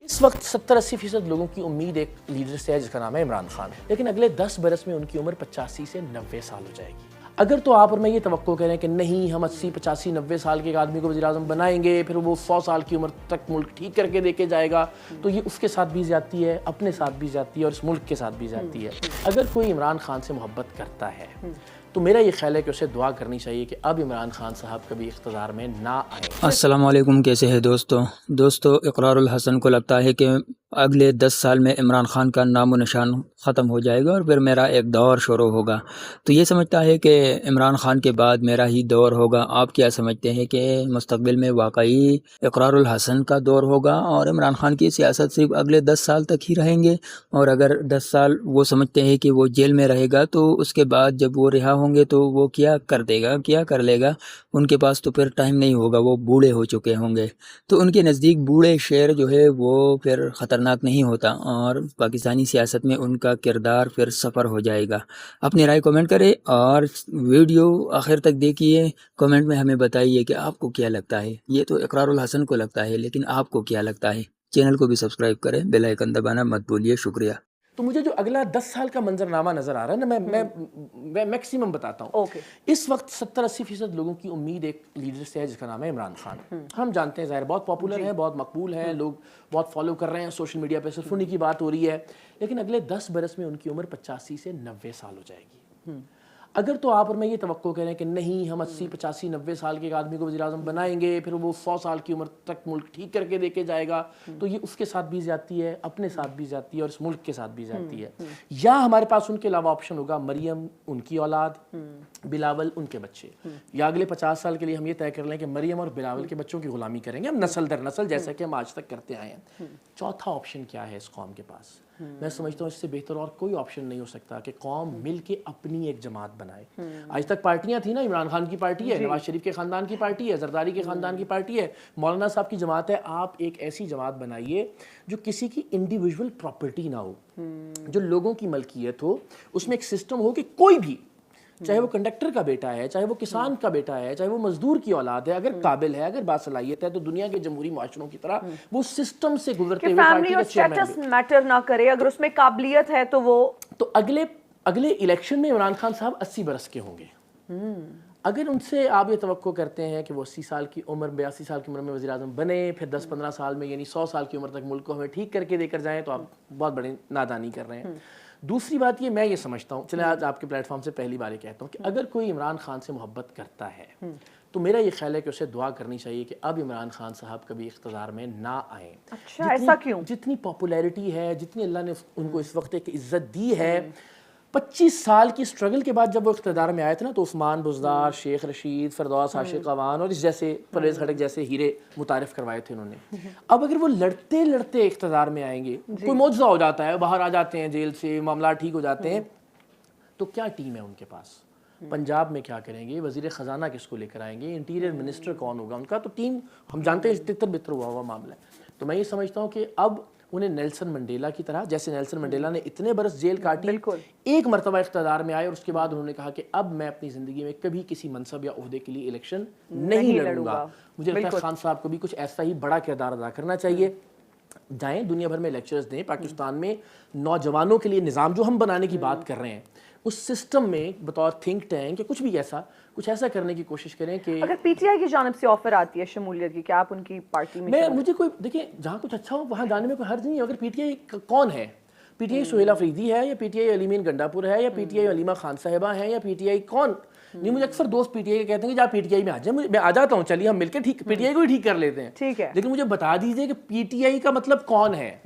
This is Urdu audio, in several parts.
اس وقت 70-80% لوگوں کی امید ایک لیڈر سے ہے جس کا نام ہے عمران خان، لیکن اگلے 10 برس میں ان کی عمر 85 سے 90 سال ہو جائے گی۔ اگر تو آپ اور میں یہ توقع کریں کہ نہیں ہم 80 85 90 سال کے ایک آدمی کو وزیر اعظم بنائیں گے، پھر وہ 100 سال کی عمر تک ملک ٹھیک کر کے دے کے جائے گا، تو یہ اس کے ساتھ بھی زیادتی ہے، اپنے ساتھ بھی زیادتی ہے اور اس ملک کے ساتھ بھی زیادتی ہے۔ اگر کوئی عمران خان سے محبت کرتا ہے تو میرا یہ خیال ہے کہ اسے دعا کرنی چاہیے کہ اب عمران خان صاحب کبھی اقتدار میں نہ آئیں۔ السلام علیکم، کیسے ہیں دوستو اقرار الحسن کو لگتا ہے کہ اگلے 10 سال میں عمران خان کا نام و نشان ختم ہو جائے گا اور پھر میرا ایک دور شروع ہوگا۔ تو یہ سمجھتا ہے کہ عمران خان کے بعد میرا ہی دور ہوگا۔ آپ کیا سمجھتے ہیں کہ مستقبل میں واقعی اقرار الحسن کا دور ہوگا اور عمران خان کی سیاست صرف اگلے 10 سال تک ہی رہیں گے؟ اور اگر 10 سال وہ سمجھتے ہیں کہ وہ جیل میں رہے گا تو اس کے بعد جب وہ رہا ہوں گے تو وہ کیا کر دے گا، کیا کر لے گا؟ ان کے پاس تو پھر ٹائم نہیں ہوگا، وہ بوڑھے ہو چکے ہوں گے۔ تو ان کے نزدیک بوڑھے شیر جو ہے وہ پھر خطرناک نہیں ہوتا اور پاکستانی سیاست میں ان کا کردار پھر صفر ہو جائے گا۔ اپنی رائے کمنٹ کریں اور ویڈیو آخر تک دیکھیے، کمنٹ میں ہمیں بتائیے کہ آپ کو کیا لگتا ہے۔ یہ تو اقرار الحسن کو لگتا ہے، لیکن آپ کو کیا لگتا ہے؟ چینل کو بھی سبسکرائب کریں، بیل آئیکن دبانا مت بھولیے۔ شکریہ۔ تو مجھے جو اگلا 10 سال کا منظرنامہ نظر آ رہا ہے نا، میں میکسیمم بتاتا ہوں۔ اس وقت 70-80% لوگوں کی امید ایک لیڈر سے ہے جس کا نام ہے عمران خان۔ ہم جانتے ہیں ظاہر بہت پاپولر ہے، بہت مقبول ہے، لوگ بہت فالو کر رہے ہیں سوشل میڈیا پہ، صرف انہی کی بات ہو رہی ہے، لیکن اگلے 10 برس میں ان کی عمر 85 سے 90 سال ہو جائے گی۔ اگر تو آپ اور میں یہ توقع کریں کہ نہیں ہم 80 85 90 سال کے ایک آدمی کو وزیر اعظم بنائیں گے، پھر وہ 100 سال کی عمر تک ملک ٹھیک کر کے دے کے جائے گا، تو یہ اس کے ساتھ بھی زیادتی ہے، اپنے ساتھ بھی زیادتی ہے اور اس ملک کے ساتھ بھی زیادتی ہے۔ یا ہمارے پاس ان کے علاوہ آپشن ہوگا مریم ان کی اولاد، بلاول ان کے بچے، یا اگلے 50 سال کے لیے ہم یہ طے کر لیں کہ مریم اور بلاول کے بچوں کی غلامی کریں گے ہم نسل در نسل، جیسا کہ ہم آج تک کرتے آئے ہیں۔ چوتھا آپشن کیا ہے اس قوم کے پاس؟ میں سمجھتا ہوں اس سے بہتر اور کوئی آپشن نہیں ہو سکتا کہ قوم مل کے اپنی ایک جماعت بنائے۔ آج تک پارٹیاں تھیں نا، عمران خان کی پارٹی ہے، نواز شریف کے خاندان کی پارٹی ہے، زرداری کے خاندان کی پارٹی ہے، مولانا صاحب کی جماعت ہے۔ آپ ایک ایسی جماعت بنائیے جو کسی کی انڈیویجول پراپرٹی نہ ہو، جو لوگوں کی ملکیت ہو، اس میں ایک سسٹم ہو کہ کوئی بھی، چاہے وہ کنڈکٹر کا بیٹا ہے، چاہے وہ کسان کا بیٹا ہے، چاہے وہ مزدور کی اولاد ہے، اگر قابل ہے، اگر باصلاحیت ہے، تو دنیا کے جمہوری معاشروں کی طرح وہ سسٹم سے گزرتے ہوئے فیملی اور سٹیٹس میٹر نہ کرے، اگر اس میں قابلیت ہے تو وہ تو اگلے الیکشن میں عمران خان صاحب 80 برس کے ہوں گے۔ اگر ان سے آپ یہ توقع کرتے ہیں کہ وہ 80 سال کی عمر 82 سال کی عمر میں وزیر اعظم بنے، پھر 10-15 سال میں یعنی 100 سال کی عمر تک ملک کو ہمیں ٹھیک کر کے دے کر جائیں، تو آپ بہت بڑی نادانی کر رہے ہیں۔ دوسری بات میں یہ سمجھتا ہوں، چلیں آج آپ کے پلیٹ فارم سے پہلی بار یہ کہتا ہوں کہ اگر کوئی عمران خان سے محبت کرتا ہے تو میرا یہ خیال ہے کہ اسے دعا کرنی چاہیے کہ اب عمران خان صاحب کبھی اقتدار میں نہ آئیں۔ اچھا، ایسا کیوں؟ جتنی پاپولیرٹی ہے، جتنی اللہ نے ان کو اس وقت ایک عزت دی ہے، 25 سال کی سٹرگل کے بعد جب وہ اقتدار میں آئے تھے نا، تو عثمان بزدار، شیخ رشید، فردوس عاشق اعوان اور اس جیسے پرویز خٹک جیسے ہیرے متعارف کروائے تھے انہوں نے۔ اب اگر وہ لڑتے لڑتے اقتدار میں آئیں گے، کوئی معجزہ ہو جاتا ہے، باہر آ جاتے ہیں جیل سے، معاملات ٹھیک ہو جاتے ہیں، تو کیا ٹیم ہے ان کے پاس؟ پنجاب میں کیا کریں گے؟ وزیر خزانہ کس کو لے کر آئیں گے؟ انٹیریئر منسٹر کون ہوگا ان کا؟ تو ٹیم ہم جانتے ہیں تتر بتر ہوا معاملہ ہے۔ تو میں یہ سمجھتا ہوں کہ اب انہیں نیلسن منڈیلا کی طرح، جیسے نیلسن منڈیلا نے اتنے برس جیل کاٹی، ایک مرتبہ اقتدار میں آئے اور اس کے بعد انہوں نے کہا کہ اب میں اپنی زندگی میں کبھی کسی منصب یا عہدے کے لیے الیکشن نہیں لڑوں گا۔ مجھے لگتا ہے خان صاحب کو بھی کچھ ایسا ہی بڑا کردار ادا کرنا چاہیے۔ جائیں دنیا بھر میں لیکچرز دیں، پاکستان میں نوجوانوں کے لیے نظام جو ہم بنانے کی بات کر رہے ہیں، اس سسٹم میں بطور تھنک ٹینک یا کچھ ایسا کرنے کی کوشش کریں کہ اگر پی ٹی آئی کی جانب سے آفر آتی ہے شمولیت کی، کیا آپ ان کی پارٹی میں؟ مجھے کوئی دیکھیں جہاں کچھ اچھا ہو وہاں جانے میں کوئی حرج نہیں ہے۔ اگر پی ٹی آئی کون ہے؟ P T I Sohail Afridi ہے، یا پی ٹی آئی علیمین گنڈاپور ہے، یا P T I Alima Khan صاحبہ ہیں، یا پی ٹی آئی کون؟ نہیں، مجھے اکثر دوست پی ٹی آئی کے کہتے ہیں کہ جا پی ٹی آئی میں آ جائیں، میں آ جاتا ہوں، چلیے ہم مل کے پی ٹی آئی کو ہی ٹھیک کر لیتے ہیں، ٹھیک ہے، لیکن مجھے بتا دیجیے کہ پی ٹی آئی کا مطلب کون ہے؟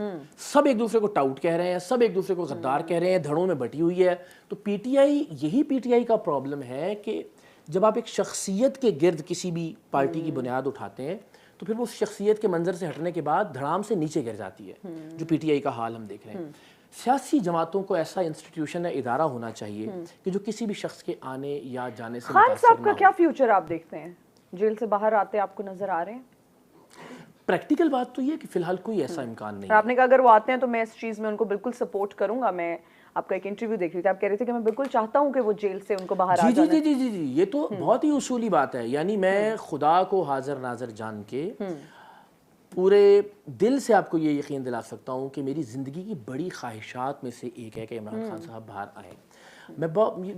سب ایک دوسرے کو ٹاؤٹ کہہ رہے ہیں، سب ایک دوسرے کو غدار کہہ رہے ہیں، دھڑوں میں بٹی ہوئی ہے۔ تو پی ٹی آئی، یہی پی ٹی آئی کا پرابلم ہے کہ جب آپ ایک شخصیت کے گرد کسی بھی پارٹی کی بنیاد اٹھاتے ہیں تو پھر وہ اس شخصیت کے منظر سے ہٹنے کے بعد دھڑام سے نیچے گر جاتی ہے، جو پی ٹی آئی کا حال ہم دیکھ رہے ہیں۔ سیاسی جماعتوں کو ایسا انسٹیٹیوشن یا ادارہ ہونا چاہیے کہ جو کسی بھی شخص کے آنے یا جانے سے خان صاحب کا کیا فیوچر آپ دیکھتے ہیں؟ جیل سے باہر آتے آپ کو نظر آ رہے ہیں؟ پریکٹیکل بات تو یہ کہ فی الحال کوئی ایسا امکان نہیں ہے۔ آپ نے کہا اگر وہ آتے ہیں تو میں اس چیز میں ان کو بالکل سپورٹ کروں گا۔ میں آپ کا ایک انٹرویو دیکھ رہی تھی، آپ کہہ رہے تھے کہ میں بالکل چاہتا ہوں کہ وہ جیل سے ان کو باہر آ جائیں۔ جی، یہ تو بہت ہی اصولی بات ہے۔ یعنی میں خدا کو حاضر ناظر جان کے پورے دل سے آپ کو یہ یقین دلا سکتا ہوں کہ میری زندگی کی بڑی خواہشات میں سے ایک ہے کہ عمران خان صاحب باہر آئیں. میں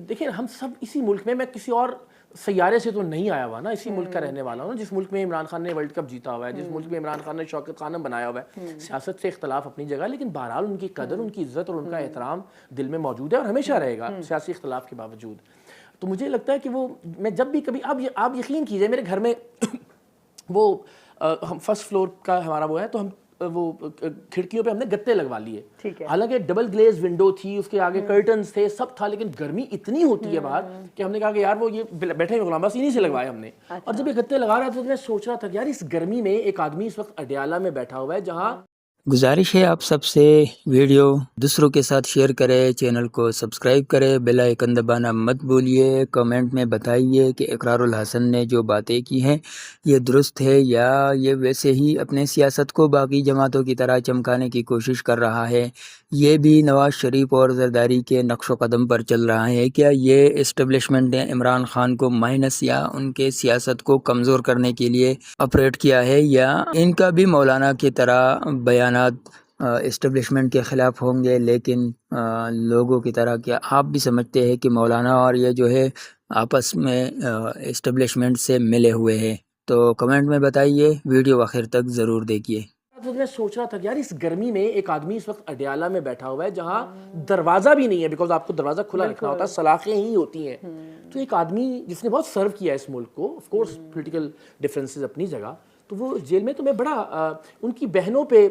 دیکھیں ہم سب اسی ملک میں کسی اور سیارے سے تو نہیں آیا ہوا نا, اسی ملک کا رہنے والا ہوں نا, جس ملک میں عمران خان نے ورلڈ کپ جیتا ہوا ہے, جس ملک میں عمران خان نے شوکت خانم بنایا ہوا ہے. سیاست سے اختلاف اپنی جگہ, لیکن بہرحال ان کی قدر, ان کی عزت اور ان کا احترام دل میں موجود ہے اور ہمیشہ رہے گا سیاسی اختلاف کے باوجود. تو مجھے لگتا ہے کہ وہ میں جب بھی کبھی آپ یقین کیجئے میرے گھر میں وہ ہم فرسٹ فلور کا ہمارا وہ ہے, تو ہم وہ کھڑکیوں پہ ہم نے گتے لگوا لیے, حالانکہ ڈبل گلیز ونڈو تھی, اس کے آگے کرٹنز تھے, سب تھا, لیکن گرمی اتنی ہوتی ہے باہر کہ ہم نے کہا کہ یار وہ یہ بیٹھے ہوئے غلام بس انہی سے لگوائے ہم نے. اور جب یہ گتے لگا رہا تھا تو میں سوچ رہا تھا کہ یار اس گرمی میں ایک آدمی اس وقت اڈیالہ میں بیٹھا ہوا ہے جہاں گزارش ہے آپ سب سے ویڈیو دوسروں کے ساتھ شیئر کرے, چینل کو سبسکرائب کرے, بیل آئیکن دبانا مت بھولیے, کمنٹ میں بتائیے کہ اقرار الحسن نے جو باتیں کی ہیں یہ درست ہے یا یہ ویسے ہی اپنے سیاست کو باقی جماعتوں کی طرح چمکانے کی کوشش کر رہا ہے, یہ بھی نواز شریف اور زرداری کے نقش و قدم پر چل رہا ہے, کیا یہ اسٹیبلشمنٹ نے عمران خان کو مائنس یا ان کے سیاست کو کمزور کرنے کے لیے آپریٹ کیا ہے, یا ان کا بھی مولانا کی طرح بیانات اسٹیبلشمنٹ کے خلاف ہوں گے لیکن لوگوں کی طرح. کیا آپ بھی سمجھتے ہیں کہ مولانا اور یہ جو ہے آپس میں اسٹیبلشمنٹ سے ملے ہوئے ہیں؟ تو کمنٹ میں بتائیے, ویڈیو آخر تک ضرور دیکھیے. میں سوچ رہا تھا کہ یار اس گرمی میں ایک آدمی اس وقت اڈیالہ میں بیٹھا ہوا ہے جہاں دروازہ بھی نہیں ہے, بیکاز آپ کو دروازہ کھلا رکھنا ہوتا ہے, سلاخیں ہی ہوتی ہیں. تو ایک آدمی جس نے بہت سرو کیا اس ملک کو, آف کورس پولیٹیکل ڈفرینسز اپنی جگہ, تو وہ جیل میں, تو میں بڑا ان کی بہنوں پہ,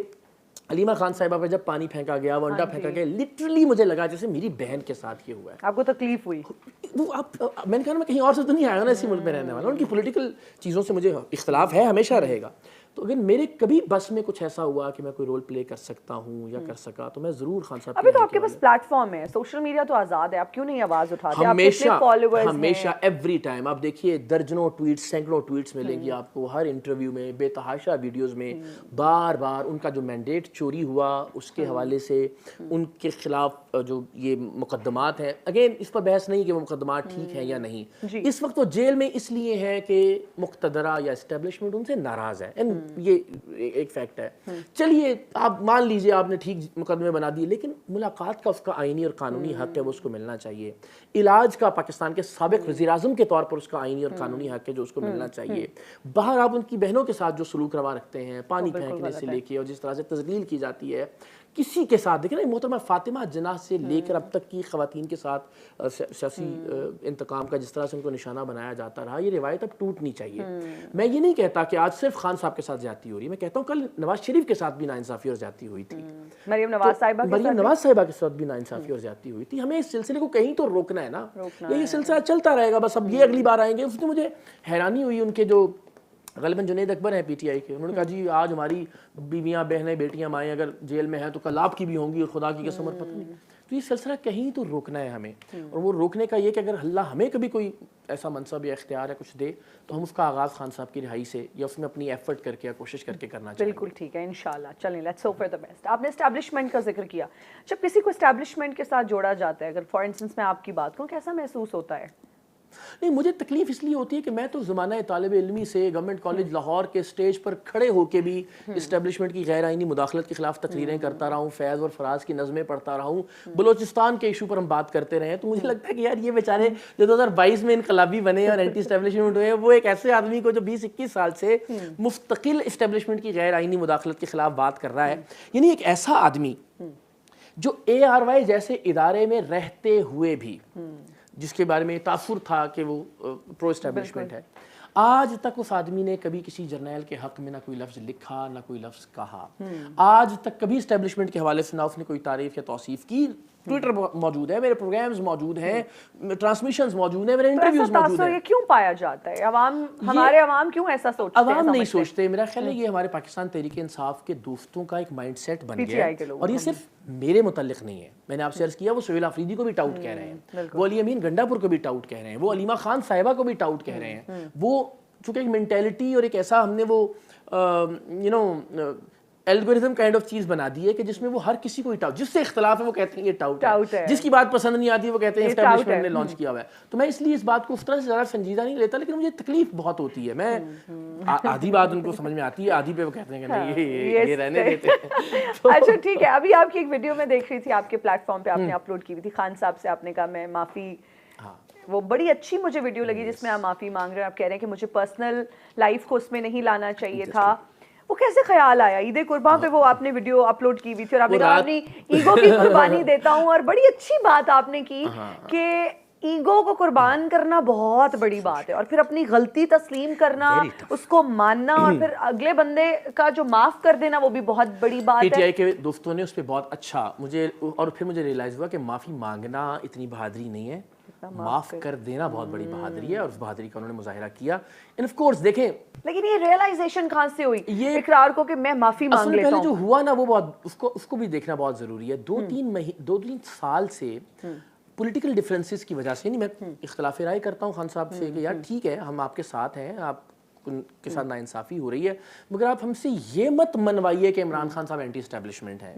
علیمہ خان صاحبہ پہ جب پانی پھینکا گیا, ونڈا پھینکا گیا, لٹرلی مجھے لگا جیسے میری بہن کے ساتھ یہ ہوا ہے. آپ کو تکلیف ہوئی؟ وہ میں نے کہا میں کہیں اور سے تو نہیں آیا نا, اسی ملک میں رہنے والا, ان کی پولیٹیکل چیزوں سے مجھے اختلاف ہے, ہمیشہ رہے گا. تو اگر میرے کبھی بس میں کچھ ایسا ہوا کہ میں کوئی رول پلے کر سکتا ہوں یا کر سکا, تو میں ضرور خان صاحب. ابھی تو آپ کے پاس پلیٹ فارم ہے, سوشل میڈیا تو آزاد ہے, آپ کیوں نہیں آواز اٹھاتے؟ ہمیشہ ایوری ٹائم آپ دیکھیے درجنوں ٹویٹس, سینکڑوں ٹویٹس ملیں گی آپ کو, ہر انٹرویو میں, بے تحاشا ویڈیوز میں, بار بار ان کا جو مینڈیٹ چوری ہوا اس کے حوالے سے, ان کے خلاف جو یہ مقدمات ہیں, اگین اس پر بحث نہیں کہ وہ مقدمات ٹھیک ہیں یا نہیں, اس وقت وہ جیل میں اس لیے ہے کہ مقتدرہ یا اسٹیبلشمنٹ ان سے ناراض ہے, یہ ایک فیکٹ ہے. چلیے آپ مان لیجئے آپ نے ٹھیک مقدمے بنا دیے, لیکن ملاقات کا اس کا آئینی اور قانونی حق ہے, وہ اس کو ملنا چاہیے. علاج کا پاکستان کے سابق وزیر اعظم کے طور پر اس کا آئینی اور قانونی حق ہے جو اس کو ملنا چاہیے. باہر آپ ان کی بہنوں کے ساتھ جو سلوک روا رکھتے ہیں, پانی پھینکنے سے لے کے اور جس طرح سے تذلیل کی جاتی ہے کسی کے ساتھ, دیکھیں نا محترمہ فاطمہ جناح سے لے کر اب تک کی خواتین کے ساتھ سیاسی انتقام کا جس طرح سے ان کو نشانہ بنایا جاتا رہا, یہ روایت اب ٹوٹنی چاہیے. میں یہ نہیں کہتا کہ آج صرف خان صاحب کے ساتھ زیادتی ہو رہی ہے, میں کہتا ہوں کل نواز شریف کے ساتھ بھی ناانصافی اور زیادتی ہوئی تھی, مریم نواز صاحبہ کے ساتھ بھی ناانصافی اور زیادتی ہوئی تھی. ہمیں اس سلسلے کو کہیں تو روکنا ہے نا, یہ سلسلہ چلتا رہے گا بس. اب یہ اگلی بار آئیں گے. اس میں مجھے حیرانی ہوئی, ان کے جو غالباً جنید اکبر ہیں پی ٹی آئی کے, انہوں نے کہا جی آج ہماری بیویاں بہنیں بیٹیاں مائیں اگر جیل میں ہیں تو کل آپ کی بھی ہوں گی, اور خدا کی قسم اور پتہ نہیں. تو یہ سلسلہ کہیں تو روکنا ہے ہمیں, اور وہ روکنے کا یہ کہ اگر اللہ ہمیں کبھی کوئی ایسا منصب یا اختیار ہے کچھ دے تو ہم اس کا آغاز خان صاحب کی رہائی سے یا اس میں اپنی ایفرٹ کر کے یا کوشش کر کے کرنا چاہیے. بالکل ٹھیک ہے, انشاءاللہ. چلیں let's hope for the best. آپ نے اسٹیبلشمنٹ کا ذکر کیا, جب کسی کو اسٹیبلشمنٹ کے ساتھ جوڑا جاتا ہے, اگر فار انسٹنس میں آپ کی بات کروں, کیسا محسوس ہوتا ہے؟ نہیں, مجھے تکلیف اس لیے ہوتی ہے کہ میں تو زمانہ طالب علمی سے گورنمنٹ کالج لاہور کے سٹیج پر کھڑے ہو کے بھی اسٹیبلشمنٹ کی غیر آئینی مداخلت کے خلاف تقریریں کرتا رہا ہوں, فیض اور فراز کی نظمیں پڑھتا رہا ہوں, بلوچستان کے ایشو پر ہم بات کرتے رہے ہیں. تو مجھے لگتا ہے کہ یار یہ بیچارے جو 2022 میں انقلابی بنے اور اینٹی اسٹیبلشمنٹ ہوئے, وہ ایک ایسے آدمی کو جو 20-21 سال سے مستقل اسٹیبلشمنٹ کی غیر آئینی مداخلت کے خلاف بات کر رہا ہے, یعنی ایک ایسا آدمی جو ARY جیسے ادارے میں رہتے ہوئے بھی جس کے بارے میں تاثر تھا کہ وہ پرو اسٹیبلشمنٹ ہے, آج تک اس آدمی نے کبھی کسی جرنیل کے حق میں نہ کوئی لفظ لکھا نہ کوئی لفظ کہا, آج تک کبھی اسٹیبلشمنٹ کے حوالے سے نہ اس نے کوئی تعریف یا توصیف کی. ٹویٹر موجود ہے, میرے پروگرامز موجود ہیں, ٹرانسمیشنز موجود ہیں, میرے انٹرویوز موجود ہیں. یہ کیوں پایا جاتا ہے؟ ہمارے عوام کیوں ایسا سوچتے ہیں؟ عوام نہیں سوچتے. میرا خیال ہے یہ ہمارے پاکستان تحریک انصاف کے دوستوں کا ایک مائنڈ سیٹ بن گیا ہے, اور یہ صرف میرے متعلق نہیں ہے. میں نے آپ سے عرض کیا وہ سہیل آفریدی کو بھی ٹاؤٹ کہہ رہے ہیں, وہ علی امین گنڈا پور کو بھی ٹاؤٹ کہہ رہے ہیں, وہ علیمہ خان صاحبہ کو بھی ٹاؤٹ کہہ رہے ہیں. وہ چونکہ ایک مینٹیلٹی اور ایک ایسا ہم نے وہ الگورتھم کائنڈ آف چیز بنا دی ہے کہ جس میں وہ ہر کسی کو ٹاؤٹ، جس سے اختلاف ہے وہ کہتے ہیں یہ ٹاؤٹ ہے، جس کی بات پسند نہیں آتی وہ کہتے ہیں اسٹیبلشمنٹ نے لانچ کیا ہوا ہے. تو میں اس لیے اس بات کو اس طرح سے زیادہ سنجیدہ نہیں لیتا، لیکن مجھے تکلیف بہت ہوتی ہے. میں آدھی بات ان کو سمجھ میں آتی ہے، آدھی پہ وہ کہتے ہیں کہ نہیں یہ رہنے دیتے ہیں. اچھا ٹھیک ہے. ابھی آپ کی ایک ویڈیو میں دیکھ رہی تھی آپ کے پلیٹ فارم پہ آپ نے اپلوڈ کی ہوئی تھی، خان صاحب سے آپ نے کہا میں معافی، وہ بڑی اچھی مجھے ویڈیو لگی جس میں آپ معافی مانگ رہے ہیں. آپ کہہ رہے ہیں کہ مجھے پرسنل لائف کو اس میں نہیں لانا چاہیے تھا. وہ کیسے خیال آیا؟ عید قربان پہ وہ آپ نے ویڈیو اپلوڈ کی ہوئی تھی اور آپ نے کہا اپنی ایگو کی قربانی دیتا ہوں، اور بڑی اچھی بات آپ نے کی کہ ایگو کو قربان کرنا بہت بڑی بات ہے، اور پھر اپنی غلطی تسلیم کرنا، اس کو ماننا، اور پھر اگلے بندے کا جو معاف کر دینا وہ بھی بہت بڑی بات ہے. پی ٹی آئی کے دوستوں نے اس پہ بہت اچھا مجھے، اور پھر مجھے ریئلائز ہوا کہ معافی مانگنا اتنی بہادری نہیں ہے، معاف کر دینا بہت بڑی بہادری ہے، اور اس بہادری کا انہوں نے مظاہرہ کیا. اینڈ آف کورس دیکھیں، لیکن یہ ریئلائزیشن کہاں سے ہوئی یہ اقرار کو کہ میں معافی مانگ لیتا ہوں؟ پہلے جو ہوا نا وہ بہت اس کو بھی دیکھنا بہت ضروری ہے. 2-3 سال سے پولیٹیکل ڈفرینسز کی وجہ سے، نہیں میں اختلاف رائے کرتا ہوں خان صاحب سے کہ یار ٹھیک ہے ہم آپ کے ساتھ ہیں، آپ کے ساتھ ناانصافی ہو رہی ہے، مگر آپ ہم سے یہ مت منوائیے کہ عمران خان صاحب اینٹی اسٹیبلشمنٹ ہیں،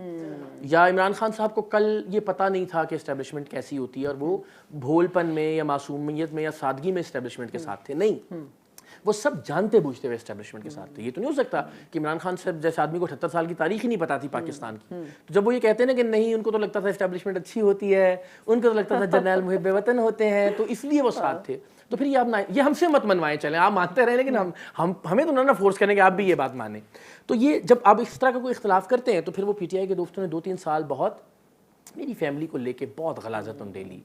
یا عمران خان صاحب کو کل یہ پتہ نہیں تھا کہ اسٹیبلشمنٹ کیسی ہوتی ہے اور وہ بھول پن میں یا معصومیت میں یا سادگی میں اسٹیبلشمنٹ کے ساتھ تھے. نہیں، وہ سب جانتے بوجھتے ہوئے اسٹیبلشمنٹ کے ساتھ تھے. یہ تو نہیں ہو سکتا کہ عمران خان صاحب جیسے آدمی کو 78 سال کی تاریخ ہی نہیں پتا تھی پاکستان کی. تو جب وہ یہ کہتے ہیں نا کہ نہیں، ان کو تو لگتا تھا اسٹیبلشمنٹ اچھی ہوتی ہے، ان کو تو لگتا تھا جرنیل محب وطن ہوتے ہیں، تو اس لیے وہ ساتھ تھے. تو پھر یہ ہم سے مت منوائیں، چلیں آپ مانتے رہیں، لیکن ہمیں تو نہ فورس کریں کہ آپ بھی یہ بات مانیں. تو یہ جب آپ اس طرح کا کوئی اختلاف کرتے ہیں تو پھر وہ پی ٹی آئی کے دوستوں نے 2-3 سال بہت میری فیملی کو لے کے بہت غلاظت اندیلی،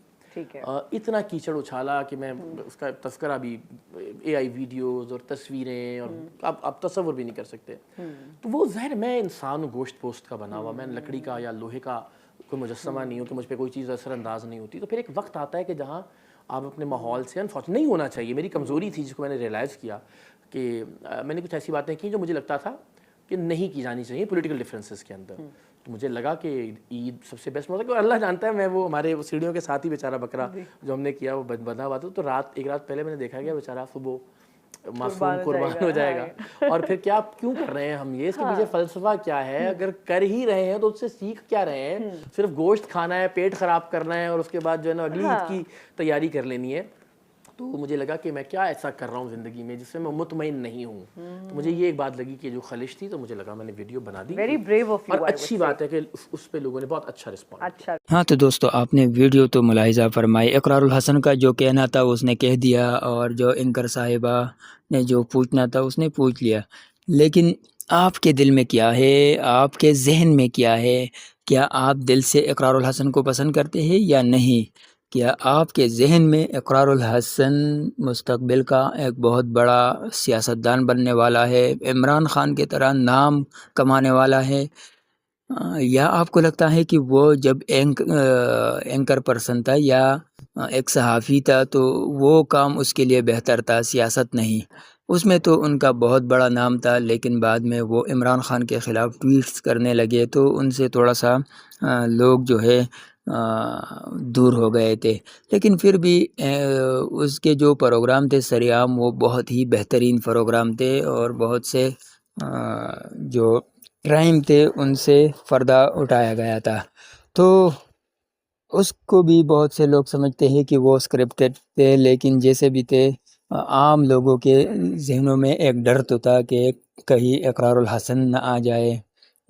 اتنا کیچڑ اچھالا کہ میں اس کا تذکرہ بھی اے آئی ویڈیوز اور تصویریں، اور آپ تصور بھی نہیں کر سکتے. تو وہ ظاہر میں انسان گوشت پوست کا بنا ہوا، میں لکڑی کا یا لوہے کا کوئی مجسمہ نہیں ہوں کہ مجھ پہ کوئی چیز اثر انداز نہیں ہوتی. تو پھر ایک وقت آتا ہے کہ جہاں آپ اپنے ماحول سے نہیں ہونا چاہیے. میری کمزوری تھی جس کو میں نے ریئلائز کیا کہ میں نے کچھ ایسی باتیں کی جو مجھے لگتا تھا کہ نہیں کی جانی چاہیے پولیٹیکل ڈفرینسز کے اندر. تو مجھے لگا کہ عید سب سے بیسٹ موقع ہے، اور اللہ جانتا ہے میں وہ ہمارے وہ سیڑھیوں کے ساتھ ہی بیچارہ بکرا جو ہم نے کیا وہ بندھا ہوا تھا. تو ایک رات پہلے میں نے دیکھا گیا بیچارہ صبح معصوم قربان ہو جائے گا. اور پھر کیوں کر رہے ہیں ہم یہ، اس کے پیچھے فلسفہ کیا ہے؟ اگر کر ہی رہے ہیں تو اس سے سیکھ کیا رہے ہیں؟ صرف گوشت کھانا ہے، پیٹ خراب کرنا ہے، اور اس کے بعد جو ہے نا اگلی عید کی تیاری کر لینی ہے. تو مجھے لگا کہ میں کیا ایسا کر رہا ہوں زندگی میں جس سے میں مطمئن نہیں ہوں. تو مجھے یہ ایک بات لگی کہ جو خلش تھی، تو مجھے لگا میں نے ویڈیو بنا دی. Very brave of you. اور اچھی بات ہے کہ اس پہ لوگوں نے بہت اچھا رسپانس. ہاں تو دوستو آپ نے ویڈیو تو ملاحظہ فرمائی، اقرار الحسن کا جو کہنا تھا اس نے کہہ دیا، اور جو اینکر صاحبہ نے جو پوچھنا تھا اس نے پوچھ لیا. لیکن آپ کے دل میں کیا ہے، آپ کے ذہن میں کیا ہے؟ کیا آپ دل سے اقرار الحسن کو پسند کرتے ہیں یا نہیں؟ کیا آپ کے ذہن میں اقرار الحسن مستقبل کا ایک بہت بڑا سیاستدان بننے والا ہے، عمران خان کی طرح نام کمانے والا ہے، یا آپ کو لگتا ہے کہ وہ جب اینکر پرسن تھا یا ایک صحافی تھا تو وہ کام اس کے لیے بہتر تھا، سیاست نہیں؟ اس میں تو ان کا بہت بڑا نام تھا، لیکن بعد میں وہ عمران خان کے خلاف ٹویٹس کرنے لگے تو ان سے تھوڑا سا لوگ جو ہے دور ہو گئے تھے. لیکن پھر بھی اس کے جو پروگرام تھے سریعام، وہ بہت ہی بہترین پروگرام تھے، اور بہت سے جو کرائم تھے ان سے پردہ اٹھایا گیا تھا. تو اس کو بھی بہت سے لوگ سمجھتے ہیں کہ وہ اسکرپٹڈ تھے، لیکن جیسے بھی تھے عام لوگوں کے ذہنوں میں ایک ڈر تو تھا کہ کہیں اقرار الحسن نہ آ جائے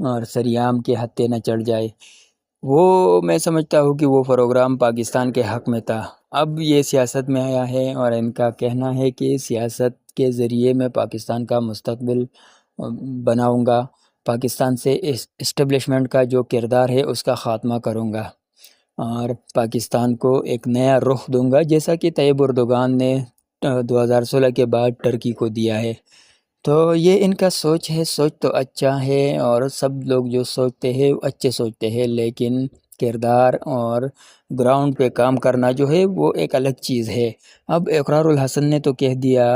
اور سریعام کے ہتھے نہ چڑھ جائے. وہ میں سمجھتا ہوں کہ وہ پروگرام پاکستان کے حق میں تھا. اب یہ سیاست میں آیا ہے اور ان کا کہنا ہے کہ سیاست کے ذریعے میں پاکستان کا مستقبل بناؤں گا، پاکستان سے اسٹیبلشمنٹ کا جو کردار ہے اس کا خاتمہ کروں گا، اور پاکستان کو ایک نیا رخ دوں گا، جیسا کہ طیب اردوغان نے 2016 کے بعد ٹرکی کو دیا ہے. تو یہ ان کا سوچ ہے، سوچ تو اچھا ہے، اور سب لوگ جو سوچتے ہیں اچھے سوچتے ہیں، لیکن کردار اور گراؤنڈ پہ کام کرنا جو ہے وہ ایک الگ چیز ہے. اب اقرار الحسن نے تو کہہ دیا،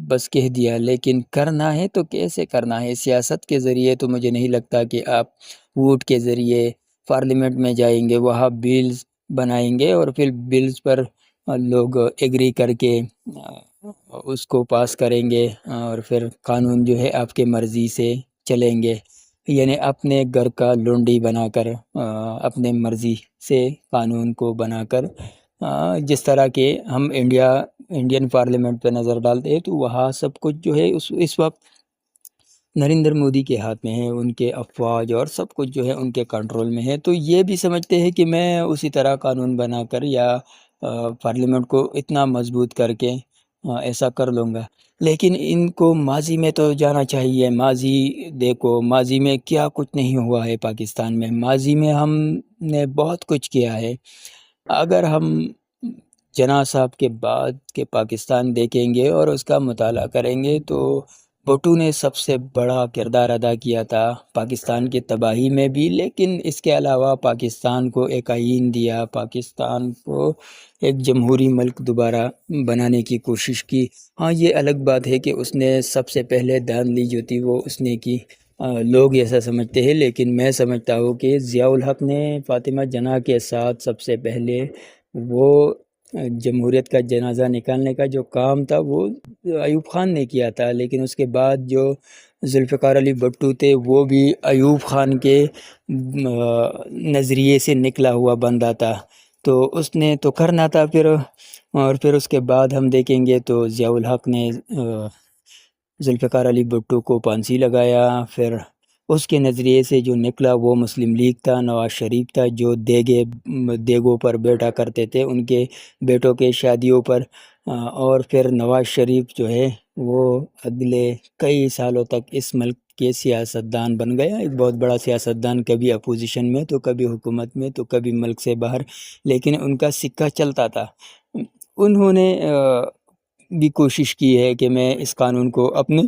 بس کہہ دیا، لیکن کرنا ہے تو کیسے کرنا ہے؟ سیاست کے ذریعے تو مجھے نہیں لگتا کہ آپ ووٹ کے ذریعے پارلیمنٹ میں جائیں گے، وہاں بلز بنائیں گے اور پھر بلز پر لوگ ایگری کر کے اس کو پاس کریں گے، اور پھر قانون جو ہے آپ کے مرضی سے چلیں گے. یعنی اپنے گھر کا لونڈی بنا کر اپنے مرضی سے قانون کو بنا کر جس طرح کہ ہم انڈین پارلیمنٹ پہ نظر ڈالتے ہیں تو وہاں سب کچھ جو ہے اس وقت نریندر مودی کے ہاتھ میں ہے، ان کے افواج اور سب کچھ جو ہے ان کے کنٹرول میں ہے۔ تو یہ بھی سمجھتے ہیں کہ میں اسی طرح قانون بنا کر یا پارلیمنٹ کو اتنا مضبوط کر کے ایسا کر لوں گا، لیکن ان کو ماضی میں تو جانا چاہیے۔ ماضی دیکھو، ماضی میں کیا کچھ نہیں ہوا ہے پاکستان میں، ماضی میں ہم نے بہت کچھ کیا ہے۔ اگر ہم جناح صاحب کے بعد کے پاکستان دیکھیں گے اور اس کا مطالعہ کریں گے تو بھٹو نے سب سے بڑا کردار ادا کیا تھا پاکستان کی تباہی میں بھی، لیکن اس کے علاوہ پاکستان کو ایک آئین دیا، پاکستان کو ایک جمہوری ملک دوبارہ بنانے کی کوشش کی۔ ہاں، یہ الگ بات ہے کہ اس نے سب سے پہلے دھاندلی جو تھی وہ اس نے کی، لوگ ایسا سمجھتے ہیں، لیکن میں سمجھتا ہوں کہ ضیاء الحق نے فاطمہ جناح کے ساتھ سب سے پہلے وہ جمہوریت کا جنازہ نکالنے کا جو کام تھا وہ ایوب خان نے کیا تھا، لیکن اس کے بعد جو ذوالفقار علی بھٹو تھے وہ بھی ایوب خان کے نظریے سے نکلا ہوا بندہ تھا، تو اس نے تو کرنا تھا پھر۔ اور پھر اس کے بعد ہم دیکھیں گے تو ضیاء الحق نے ذوالفقار علی بھٹو کو پھانسی لگایا، پھر اس کے نظریے سے جو نکلا وہ مسلم لیگ تھا، نواز شریف تھا جو دیگوں پر بیٹھا کرتے تھے ان کے بیٹوں کے شادیوں پر، اور پھر نواز شریف جو ہے وہ اگلے کئی سالوں تک اس ملک کے سیاستدان بن گیا، ایک بہت بڑا سیاستدان، کبھی اپوزیشن میں تو کبھی حکومت میں تو کبھی ملک سے باہر، لیکن ان کا سکہ چلتا تھا۔ انہوں نے بھی کوشش کی ہے کہ میں اس قانون کو اپنے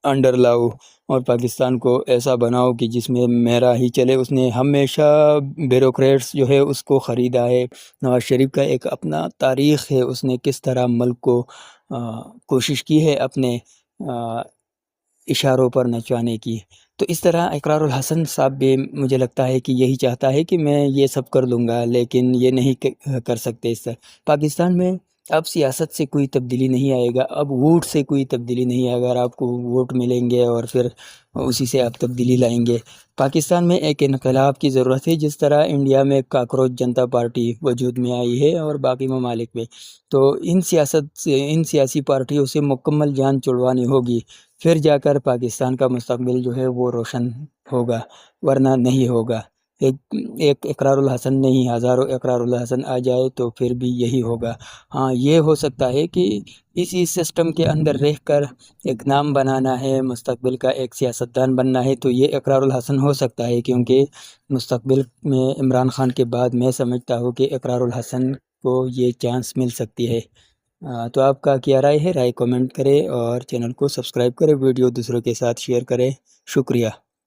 انڈر لاؤ اور پاکستان کو ایسا بناؤ کہ جس میں میرا ہی چلے۔ اس نے ہمیشہ بیوروکریٹس جو ہے اس کو خریدا ہے۔ نواز شریف کا ایک اپنا تاریخ ہے، اس نے کس طرح ملک کو کوشش کی ہے اپنے اشاروں پر نچوانے کی۔ تو اس طرح اقرار الحسن صاحب بھی مجھے لگتا ہے کہ یہی چاہتا ہے کہ میں یہ سب کر لوں گا، لیکن یہ نہیں کر سکتے۔ اس طرح پاکستان میں اب سیاست سے کوئی تبدیلی نہیں آئے گا، اب ووٹ سے کوئی تبدیلی نہیں ہے۔ اگر آپ کو ووٹ ملیں گے اور پھر اسی سے آپ تبدیلی لائیں گے۔ پاکستان میں ایک انقلاب کی ضرورت ہے، جس طرح انڈیا میں کاکروچ جنتا پارٹی وجود میں آئی ہے اور باقی ممالک میں، تو ان سیاسی پارٹیوں سے مکمل جان چھڑوانی ہوگی، پھر جا کر پاکستان کا مستقبل جو ہے وہ روشن ہوگا، ورنہ نہیں ہوگا۔ ایک اقرار الحسن نہیں، ہزاروں اقرار الحسن آ جائے تو پھر بھی یہی ہوگا۔ ہاں، یہ ہو سکتا ہے کہ اسی سسٹم کے اندر رہ کر ایک نام بنانا ہے، مستقبل کا ایک سیاستدان بننا ہے، تو یہ اقرار الحسن ہو سکتا ہے، کیونکہ مستقبل میں عمران خان کے بعد میں سمجھتا ہوں کہ اقرار الحسن کو یہ چانس مل سکتی ہے۔ تو آپ کا کیا رائے ہے؟ رائے کمنٹ کریں اور چینل کو سبسکرائب کریں، ویڈیو دوسروں کے ساتھ شیئر کریں۔ شکریہ۔